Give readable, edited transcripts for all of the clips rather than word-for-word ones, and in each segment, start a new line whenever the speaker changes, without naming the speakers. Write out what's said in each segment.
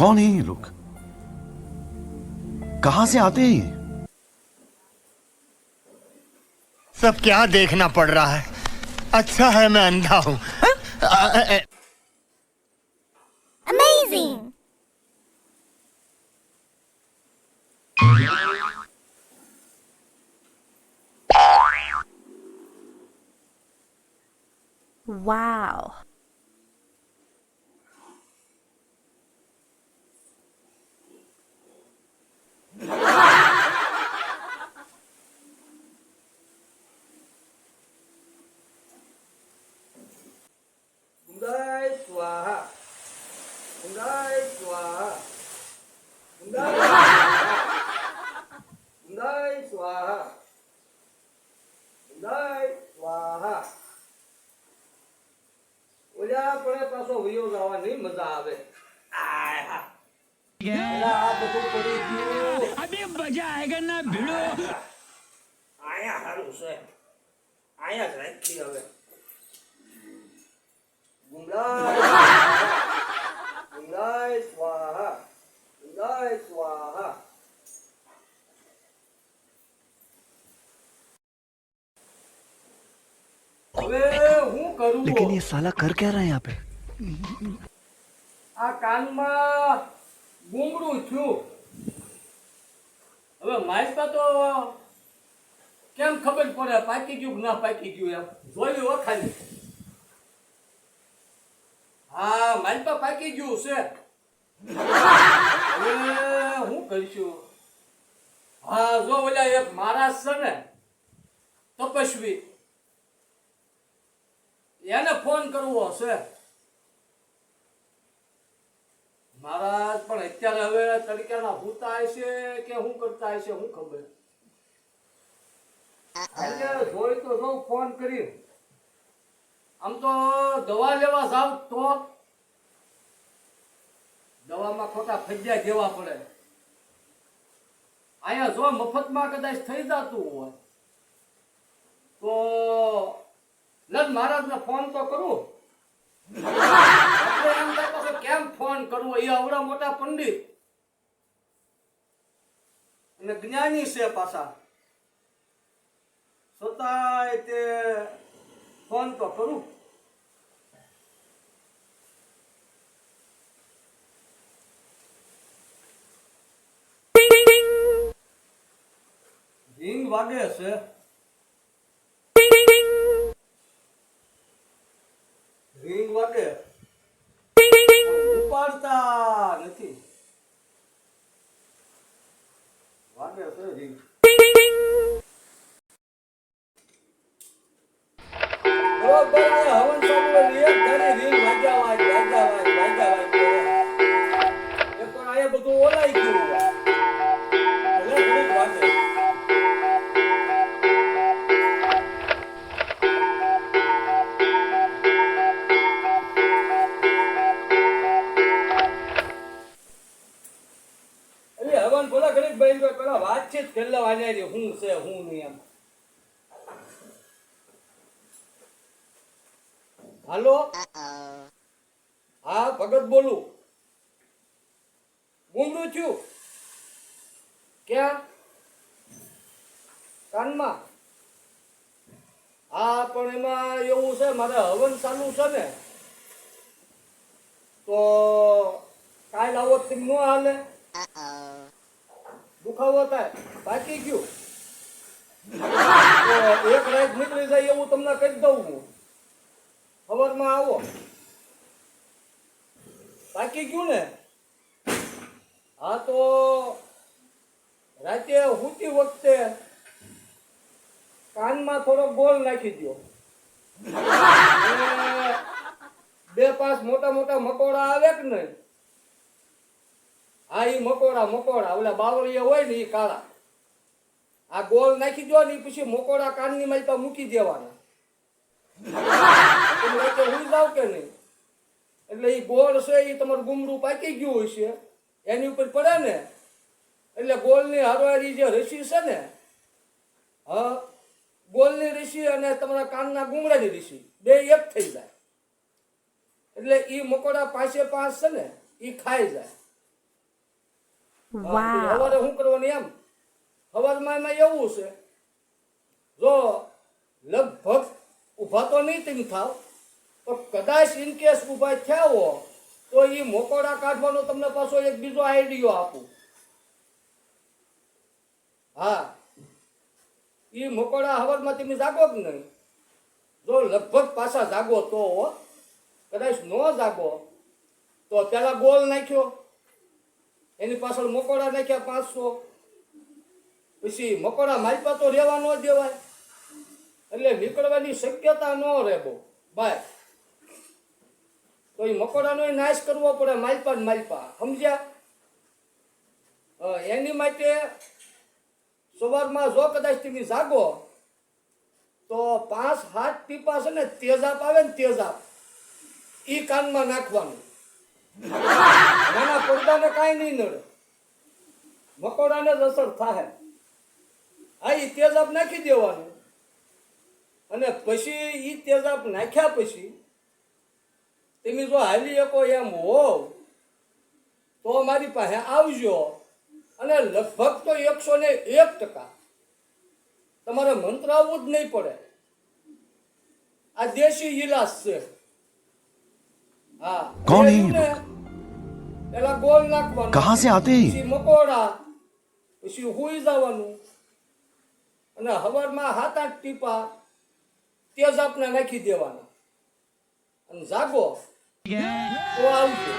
कौन है ये लोग? कहां से आते हैं ये?
सब क्या देखना पड़ रहा है। अच्छा है मैं अंधा हूँ।
Amazing! Wow.
Undai swaha. Undai swaha. Undai swaha. Undai swaha. Undai swaha. ઓલા પડે પાછો વયો જવાની મજા આવે. આય આ બધું પડી ગયું.
अभी मजा आएगा ना भिड़ो.
આયા હારું છે. આયા જ રાખી હવે. Undai swaha. Undai swaha. હવે હું કરું?
लेकिन ये साला कर क्या रहा है यहाँ पे?
આ કાનમાં ગુંગળું થયું. હવે માઇસકા તો કેમ ખબર પડે પાકી ગયું કે ના પાકી ગયું એમ જોયું હો ખાલી. હા માઇસકા પાકી ગયું છે. હવે હું કરીશું? હા જો ઓલા એક મહારાજ છે ને તપસ્વી એને ફોન કરવો છે. મહારાજ પણ અત્યારે હવે તડકાના ભૂતા હશે કે શું કરતા હશે શું ખબર. એટલે જોઈ તો જો ફોન કરી. આમ તો દવા લેવા જાવ તો દવામાં ખોટા ફજ્યા જેવા પડે. અહીંયા જો મફતમાં કદાચ થઈ જતું હોય તો લગ મહારાજને ફોન તો કરું. આપણે એમ થાય પાછો કેમ ફોન કરવો? એ આવડા મોટા પંડિત અને જ્ઞાની છે પાછા, છતાંય તે ફોન તો કરું. રિંગ વાગે છે. રિંગ વાગે ઉપાડતા નથી. વાગે છે રિંગ. બરોબર આ હવન ચાલુ હોય એક ઘરે રિંગ વાગ્યા કરે. એ પણ આ બધું ઓલાઈ ગયું હોય. હવે ઘડીક વાગે. પેલા વાતચીત કરી લેવાની હું છે હું નહીં એમ. હાલો હા ભગત બોલું. ગુંડું છું ક્યાં? કાનમાં. હા પણ એમાં એવું છે મારે હવન ચાલુ છે ને તો કાલ આવો તેમ ન હાલે. દુખાવો થાય બાકી ગયું તો એક રાત નીકળી જાય એવું તમને કહી દઉં હું. સવારમાં આવો. બાકી ગયું ને? હા તો રાતે હુતી વખતે કાનમાં થોડો ગોળ નાખી દો. બે પાંચ મોટા મોટા મકોડા આવે કે નહીં? હા ઈ મકોડા ઓલા બાવળિયા હોય ને ઈ કાળા. આ ગોળ નાખી દો ને પછી મકોડા કાનની માલપા મૂકી દેવાના. હું જાવ કે નહીં એટલે ઈ ગોળ છે એ તમારું ગુમડું પાકી ગયું હશે એની ઉપર પડે ને એટલે ગોળની હારવારી જે રસી છે ને હા ગોળની રસી અને તમારા કાનના ગુંગળાની રસી બે એક થઈ જાય. એટલે ઈ મકોડા 5 છે ને ઈ ખાઈ જાય.
Wow.
સવારે શું કરવાનું એમ સવારમાં એમાં એવું છે જો લગભગ ઊભા તો નહીં તેમ થાવ તો કદાચ ઇન કેસ ઊભા થયા હો તો એ મોકોડા કાઢવાનો તમને પાછો એક બીજો આઈડિયો આપું. હા, એ મોકોડા હવારમાં તમે જાગો જ નહીં. જો લગભગ પાછા જાગો તો કદાચ ન જાગો તો પેલા ગોળ નાખ્યો, એની પાછળ મકોડા નાખ્યા 500, પછી મકોડા માલપા તો રહેવા ન દેવાય, એટલે નીકળવાની શક્યતા ન રહે બહુ બાય. તો એ મકોડાનો નાશ કરવો પડે, માલપા ને માલપા, સમજ્યા? એની માટે સવારમાં જો કદાચ તમે જાગો તો 5-7 ટીપા છે ને તેજાબ આવે ને તેજાબ એ કાનમાં નાખવાનું. નાના પડદાને કાંઈ નહીં નડે, મકોડાને જ અસર થાય. આ એ તેજાબ નાખી દેવાનું અને પછી એ તેજાબ નાખ્યા પછી તમે જો હાલી શકો એમ હોવ તો મારી પાસે આવજો અને લગભગ તો 101% તમારે મંત્રાવવું જ નહીં પડે. આ દેશી ઈલાજ છે. હા,
કોણ હે?
પેલા ગોળ નાખવાનું,
कहाँ से आते हैं?
પછી મકોડા, પછી હુઈ જવાનું અને હવારમાં 7-8 ટીપા તેજાબના નાખી દેવાના અને જાગો તો આવજો.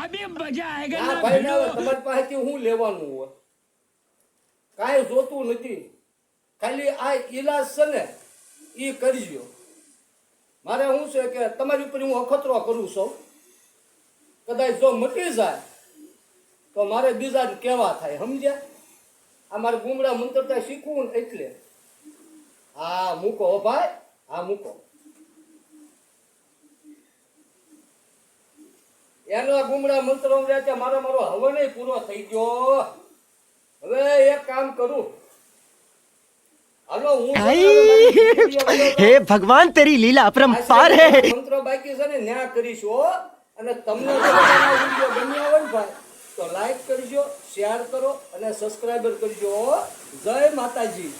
अभी मजा आएगा
ના
ना
ભાઈ ના
भिड़ो.
આવે, તમારી પાસેથી હું લેવાનું હોય? કાંઈ જોતું નથી, ખાલી આ ઈલાજ છે ને એ કરજો. મારે શું છે કે તમારી ઉપર હું અખતરો કરું છું, કદાચ જો મટી જાય તો મારે બીજાને કેવા થાય, સમજ્યા? આ મારે ગુમડા મંતરતા શીખવું ને એટલે. હા મૂકો હો ભાઈ, હા મૂકો. એનો ગુમડા મંત્રો મારો હવે નહીં પૂરો થઈ ગયો. હવે એક કામ કરું, હાલો હું
हे भगवान तेरी लीला अपरंपार है.
મંત્રો બાકી છે ને ન્યા કરીશું હો. અને તમને જો આ વિડીયો ગમ્યો હોય ને ભાઈ તો લાઈક કરજો, શેર કરો અને સબસ્ક્રાઇબર કરજો. જય માતાજી.